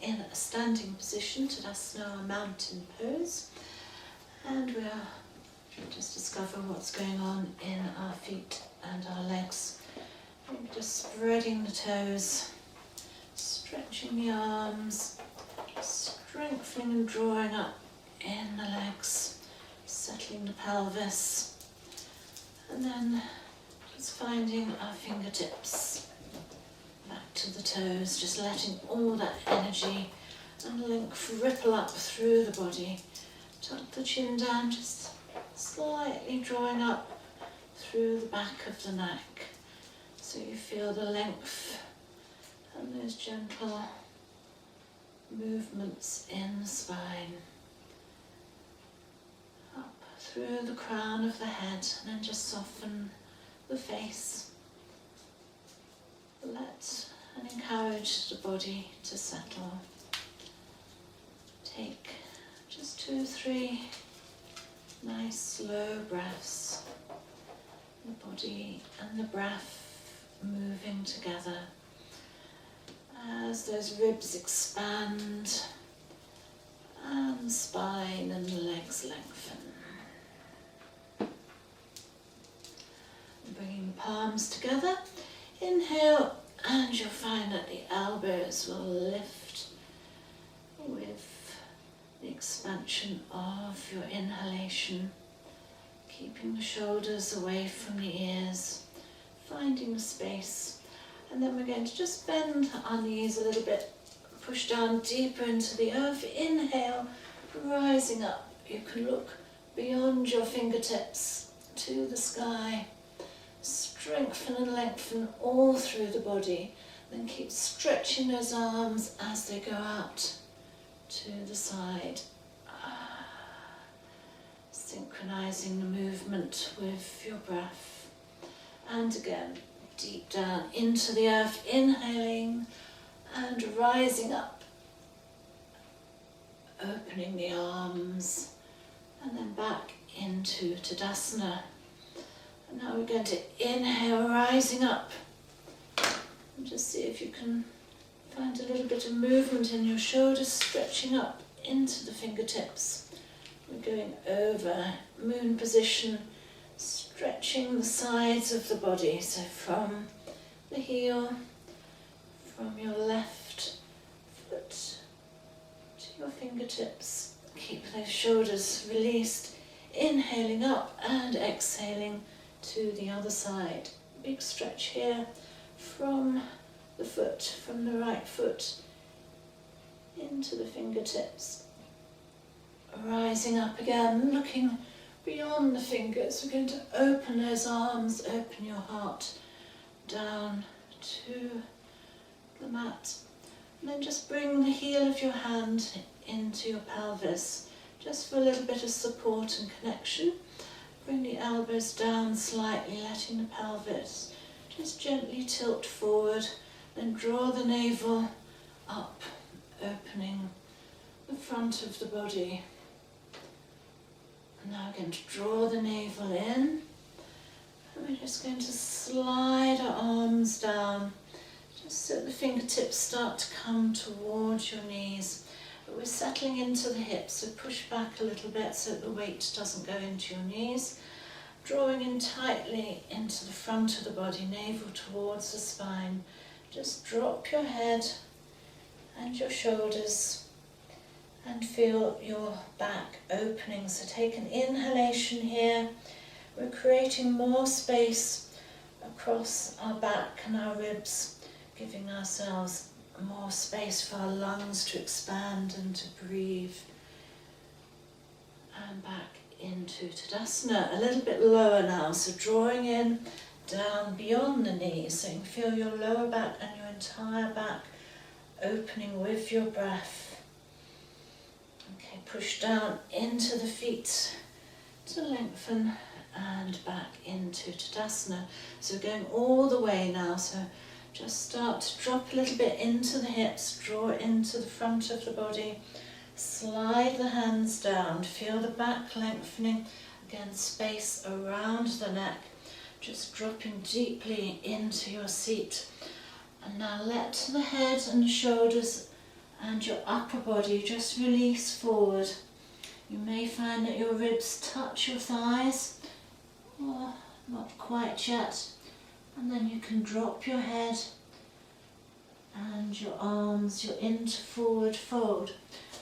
in a standing position, Tadasana, or mountain pose, and we'll just discover what's going on in our feet and our legs. Maybe just spreading the toes, stretching the arms, strengthening and drawing up in the legs, settling the pelvis, and then just finding our fingertips back to the toes, just letting all that energy and length ripple up through the body. Tuck the chin down, just slightly drawing up through the back of the neck, so you feel the length and those gentle movements in the spine. Up through the crown of the head, and then just soften the face. Let and encourage the body to settle. Take just 2 or 3 nice slow breaths. The body and the breath moving together as those ribs expand and the spine and the legs lengthen. Bringing the palms together, inhale, and you'll find that the elbows will lift with the expansion of your inhalation, keeping the shoulders away from the ears, finding the space. And then we're going to just bend our knees a little bit, push down deeper into the earth. Inhale, rising up. You can look beyond your fingertips to the sky. Strengthen and lengthen all through the body. Then keep stretching those arms as they go out to the side. Synchronizing the movement with your breath. And again, deep down into the earth, inhaling and rising up, opening the arms, and then back into Tadasana. And now we're going to inhale, rising up, and just see if you can find a little bit of movement in your shoulders, stretching up into the fingertips. We're going over moon position, stretching the sides of the body, so from the heel, from your left foot to your fingertips. Keep those shoulders released, inhaling up and exhaling to the other side. Big stretch here from the foot, from the right foot into the fingertips. Rising up again, looking beyond the fingers. We're going to open those arms, open your heart down to the mat. And then just bring the heel of your hand into your pelvis, just for a little bit of support and connection. Bring the elbows down slightly, letting the pelvis just gently tilt forward. Then draw the navel up, opening the front of the body. And now we're going to draw the navel in, and we're just going to slide our arms down, just so the fingertips start to come towards your knees. But we're settling into the hips, so push back a little bit so that the weight doesn't go into your knees. Drawing in tightly into the front of the body, navel towards the spine. Just drop your head and your shoulders, and feel your back opening. So take an inhalation here. We're creating more space across our back and our ribs, giving ourselves more space for our lungs to expand and to breathe. And back into Tadasana, a little bit lower now, so drawing in down beyond the knees, so you can feel your lower back and your entire back opening with your breath. Okay, push down into the feet to lengthen and back into Tadasana. So going all the way now, so just start to drop a little bit into the hips, draw into the front of the body, slide the hands down, feel the back lengthening, again space around the neck, just dropping deeply into your seat. And now let the head and the shoulders and your upper body just release forward. You may find that your ribs touch your thighs, or not quite yet, and then you can drop your head and your arms, you're into forward fold.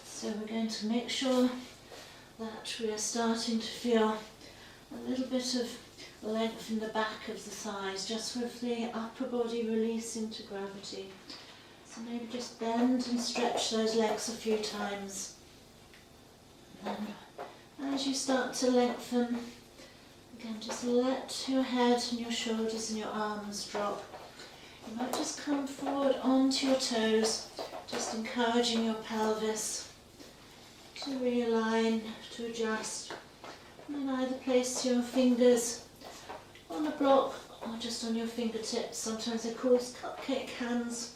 So we're going to make sure that we are starting to feel a little bit of length in the back of the thighs, just with the upper body releasing to gravity. So maybe just bend and stretch those legs a few times. And as you start to lengthen, again, just let your head and your shoulders and your arms drop. You might just come forward onto your toes, just encouraging your pelvis to realign, to adjust. And then either place your fingers on a block or just on your fingertips. Sometimes they're called cupcake hands.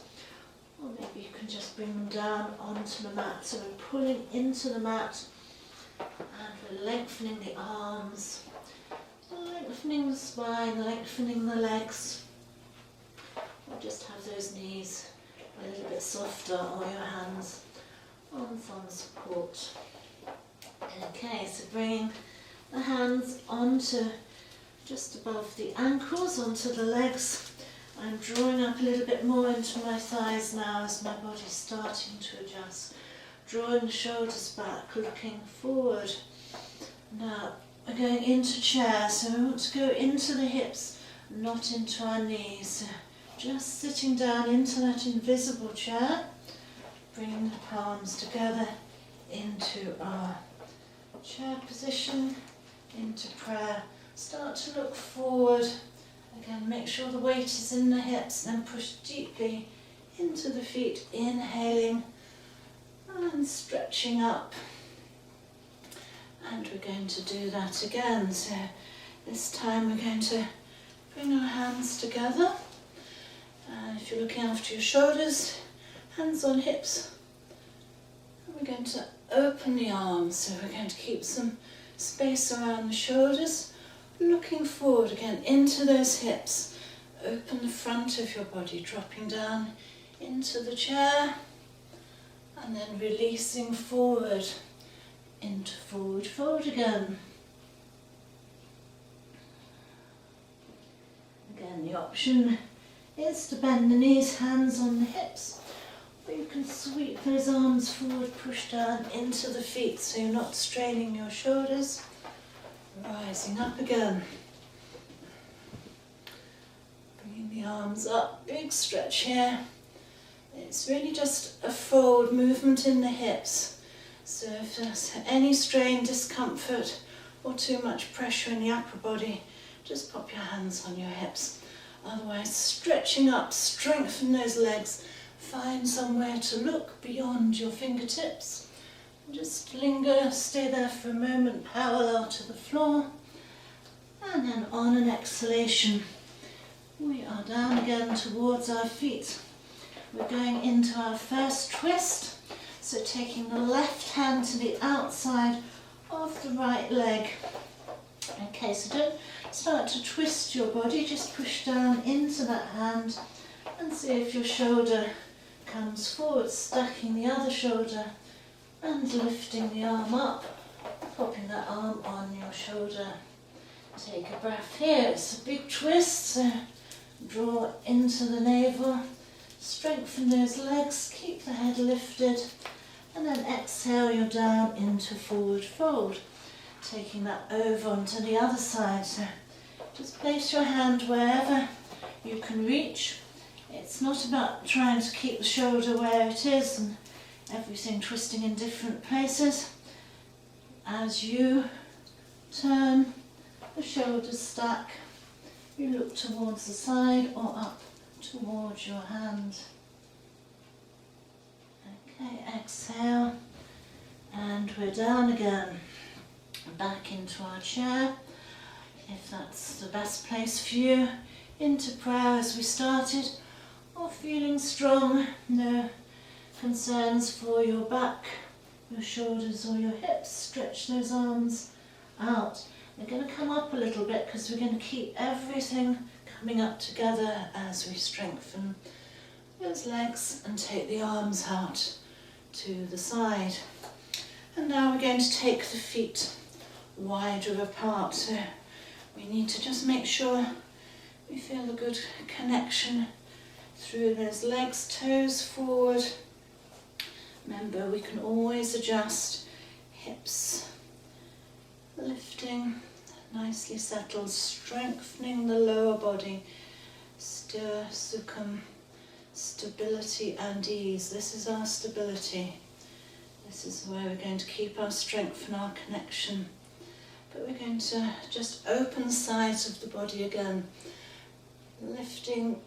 Or maybe you can just bring them down onto the mat. So we're pulling into the mat and we're lengthening the arms, lengthening the spine, lengthening the legs. Or just have those knees a little bit softer, or your hands on thumb support. Okay, so bringing the hands onto just above the ankles, onto the legs. I'm drawing up a little bit more into my thighs now as my body's starting to adjust. Drawing the shoulders back, looking forward. Now we're going into chair, so we want to go into the hips, not into our knees. So just sitting down into that invisible chair, bringing the palms together into our chair position, into prayer. Start to look forward. Again, make sure the weight is in the hips, then push deeply into the feet, inhaling and stretching up. And we're going to do that again. So this time we're going to bring our hands together. If you're looking after your shoulders, hands on hips. And we're going to open the arms, so we're going to keep some space around the shoulders. Looking forward again into those hips. Open the front of your body, dropping down into the chair and then releasing forward into forward fold again. Again, the option is to bend the knees, hands on the hips, or you can sweep those arms forward, push down into the feet so you're not straining your shoulders. Rising up again. Bringing the arms up, big stretch here. It's really just a fold movement in the hips. So if there's any strain, discomfort, or too much pressure in the upper body, just pop your hands on your hips. Otherwise, stretching up, strengthen those legs. Find somewhere to look beyond your fingertips. Just linger, stay there for a moment, parallel to the floor. And then on an exhalation, we are down again towards our feet. We're going into our first twist. So taking the left hand to the outside of the right leg. Okay, so don't start to twist your body, just push down into that hand and see if your shoulder comes forward, stacking the other shoulder and lifting the arm up, popping that arm on your shoulder. Take a breath here. It's a big twist, so draw into the navel, strengthen those legs, keep the head lifted, and then exhale, you're down into forward fold. Taking that over onto the other side, so just place your hand wherever you can reach. It's not about trying to keep the shoulder where it is and everything twisting in different places. As you turn, the shoulders stack, you look towards the side or up towards your hand. Okay, exhale, and we're down again. Back into our chair, if that's the best place for you. Into prayer as we started, or feeling strong, no concerns for your back, your shoulders or your hips. Stretch those arms out. They're going to come up a little bit because we're going to keep everything coming up together as we strengthen those legs and take the arms out to the side. And now we're going to take the feet wider apart. So we need to just make sure we feel a good connection through those legs, toes forward. Remember, we can always adjust, hips lifting, nicely settled, strengthening the lower body, stir, sukham, stability and ease. This is our stability. This is where we're going to keep our strength and our connection. But we're going to just open the sides of the body again, lifting.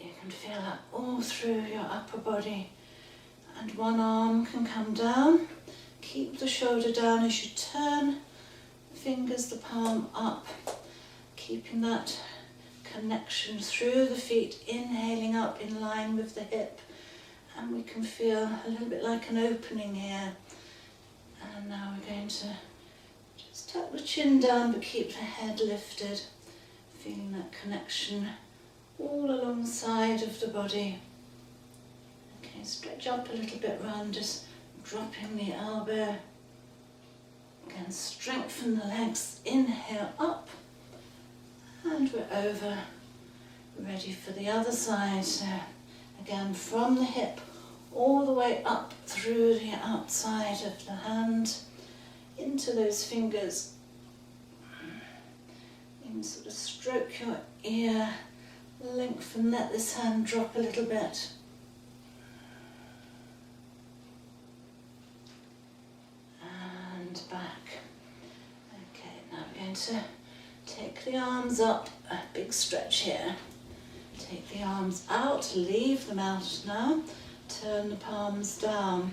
You can feel that all through your upper body. And one arm can come down. Keep the shoulder down as you turn the fingers, the palm up, keeping that connection through the feet, inhaling up in line with the hip. And we can feel a little bit like an opening here. And now we're going to just tuck the chin down but keep the head lifted, feeling that connection all along the side of the body. Okay, stretch up a little bit round, just dropping the elbow. Again, strengthen the legs, inhale up, and we're over, ready for the other side. So again, from the hip all the way up through the outside of the hand, into those fingers. You can sort of stroke your ear, lengthen, let this hand drop a little bit. And back. Okay, now we're going to take the arms up, a big stretch here. Take the arms out, leave them out now, turn the palms down.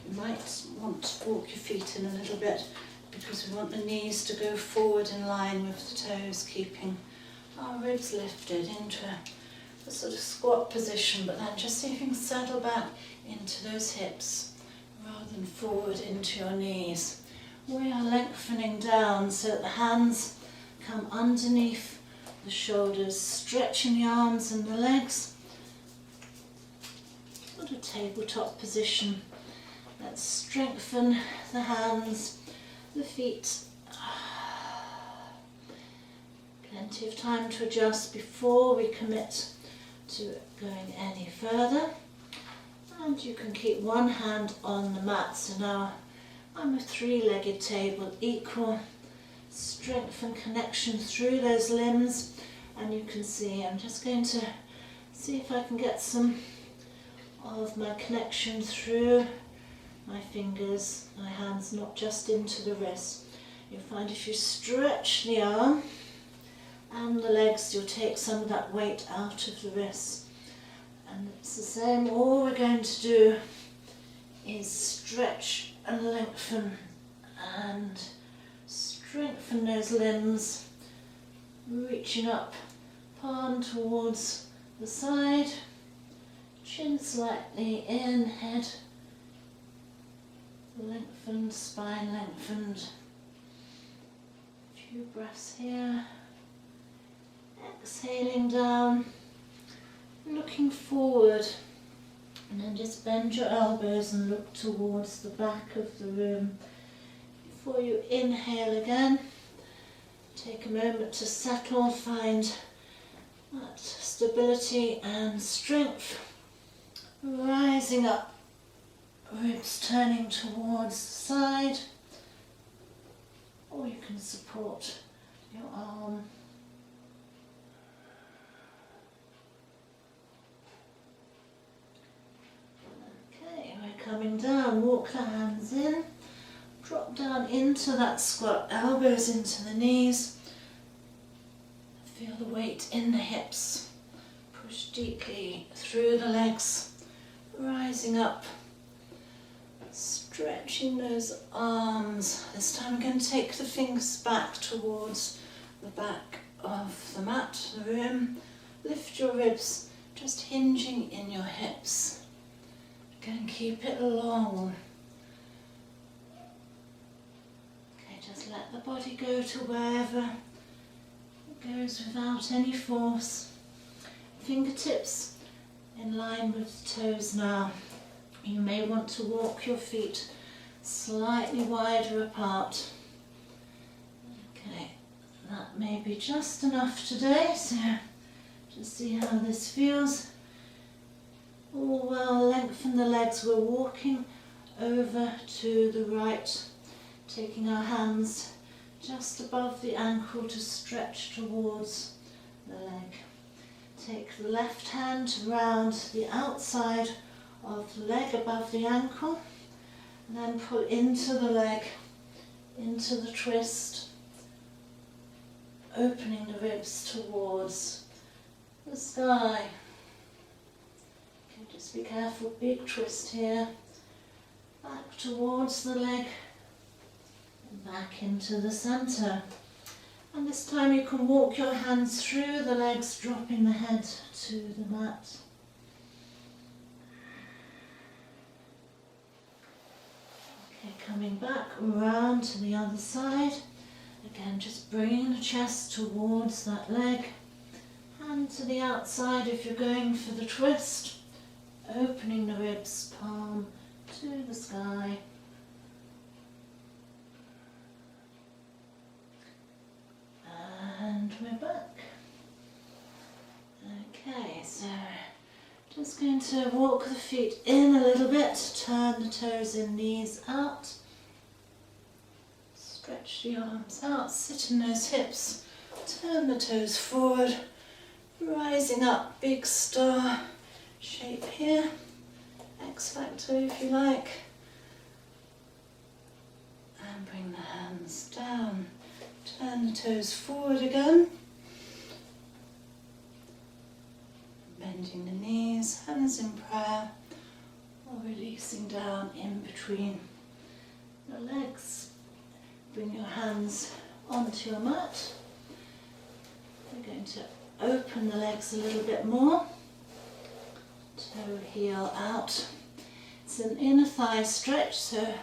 You might want to walk your feet in a little bit because we want the knees to go forward in line with the toes, keeping our ribs lifted into a sort of squat position, but then just see if you can settle back into those hips rather than forward into your knees. We are lengthening down so that the hands come underneath the shoulders, stretching the arms and the legs. Sort of tabletop position. Let's strengthen the hands, the feet. Plenty of time to adjust before we commit to going any further. And you can keep one hand on the mat. So now I'm a three-legged table, equal strength and connection through those limbs. And you can see, I'm just going to see if I can get some of my connection through my fingers, my hands, not just into the wrist. You'll find if you stretch the arm and the legs, you'll take some of that weight out of the wrist. And it's the same, all we're going to do is stretch and lengthen and strengthen those limbs, reaching up, palm towards the side, chin slightly in, head lengthened, spine lengthened. A few breaths here. Exhaling down, looking forward, and then just bend your elbows and look towards the back of the room. Before you inhale again, take a moment to settle, find that stability and strength. Rising up, ribs turning towards the side, or you can support your arm. Okay, we're coming down, walk the hands in, drop down into that squat, elbows into the knees. Feel the weight in the hips, push deeply through the legs, rising up, stretching those arms. This time we're going to take the fingers back towards the back of the mat, the room. Lift your ribs, just hinging in your hips. Again, keep it long. Okay, just let the body go to wherever it goes without any force. Fingertips in line with the toes now. You may want to walk your feet slightly wider apart. Okay, that may be just enough today, so just see how this feels. All well, lengthen the legs. We're walking over to the right, taking our hands just above the ankle to stretch towards the leg. Take the left hand round the outside of the leg above the ankle, and then pull into the leg, into the twist, opening the ribs towards the sky. Okay, just be careful, big twist here, back towards the leg, and back into the centre. And this time you can walk your hands through the legs, dropping the head to the mat. Okay, coming back around to the other side. Again, just bringing the chest towards that leg. Hand to the outside if you're going for the twist. Opening the ribs, palm to the sky. And we're back. Okay, so just going to walk the feet in a little bit, turn the toes in, knees out. Stretch the arms out, sit in those hips, turn the toes forward, rising up, big star shape here, X Factor if you like. And bring the hands down. Turn the toes forward again, bending the knees, hands in prayer, or releasing down in between the legs. Bring your hands onto your mat. We're going to open the legs a little bit more, toe heel out. It's an inner thigh stretch, so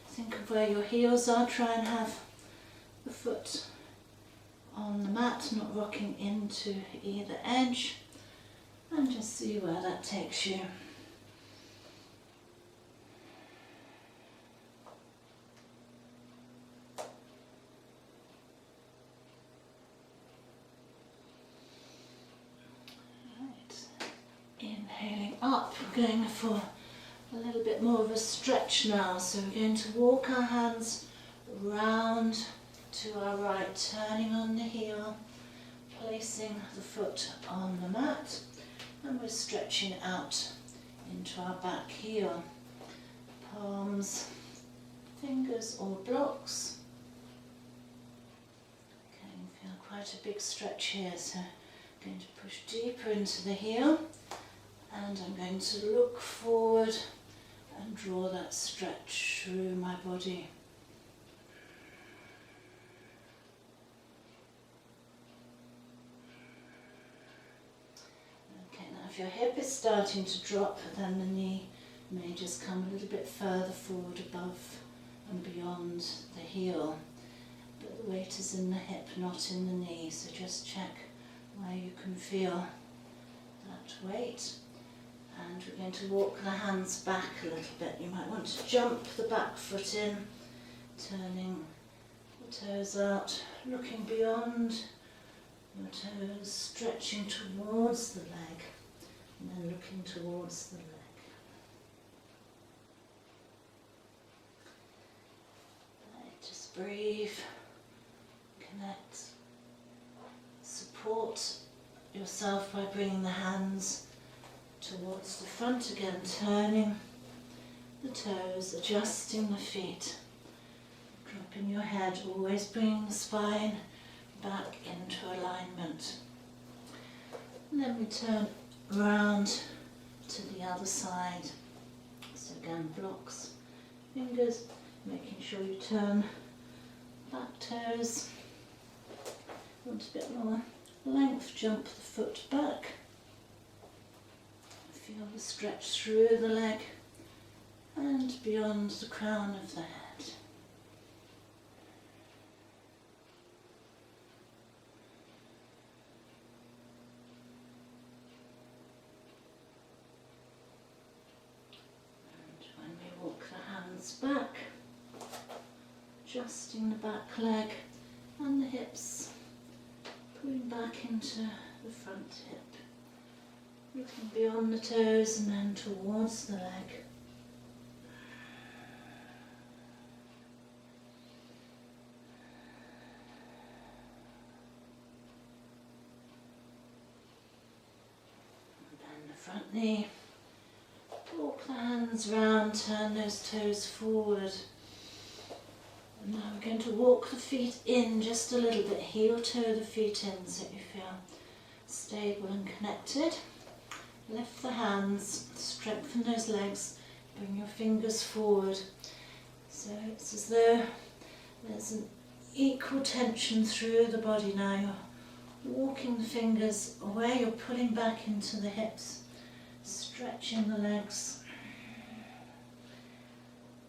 think of where your heels are, try and have the foot on the mat, not rocking into either edge, and just see where that takes you. Right. Inhaling up, we're going for a little bit more of a stretch now, so we're going to walk our hands round to our right, turning on the heel, placing the foot on the mat, and we're stretching out into our back heel. Palms, fingers or blocks. Okay, you feel quite a big stretch here, so I'm going to push deeper into the heel, and I'm going to look forward and draw that stretch through my body. If your hip is starting to drop, then the knee may just come a little bit further forward above and beyond the heel. But the weight is in the hip, not in the knee, so just check where you can feel that weight. And we're going to walk the hands back a little bit. You might want to jump the back foot in, turning the toes out, looking beyond your toes, stretching towards the leg, and then looking towards the leg. Right, just breathe, connect, support yourself by bringing the hands towards the front again, turning the toes, adjusting the feet, dropping your head, always bringing the spine back into alignment. And then we turn round to the other side. So again, blocks, fingers, making sure you turn back toes. Want a bit more length, jump the foot back. Feel the stretch through the leg and beyond the crown of the head. adjusting the back leg and the hips, pulling back into the front hip, looking beyond the toes and then towards the leg. Front knee, walk the hands round, turn those toes forward. And now we're going to walk the feet in just a little bit, heel toe the feet in so you feel stable and connected. Lift the hands, strengthen those legs, bring your fingers forward. So it's as though there's an equal tension through the body now. You're walking the fingers away, you're pulling back into the hips. Stretching the legs.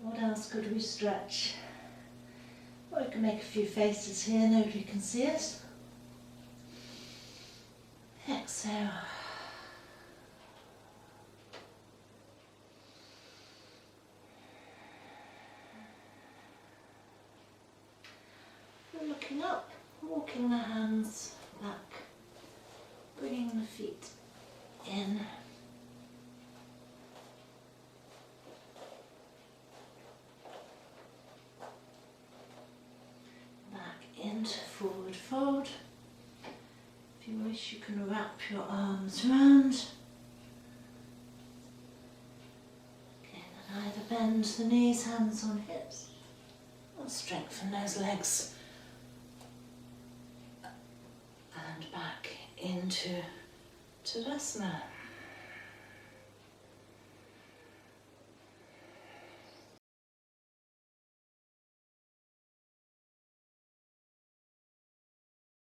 What else could we stretch? Well, we can make a few faces here, nobody can see it. Exhale. We're looking up, walking the hands back, bringing the feet in. Into forward fold. If you wish, you can wrap your arms round. Again, and either bend the knees, hands on hips, or strengthen those legs. And back into Tadasana.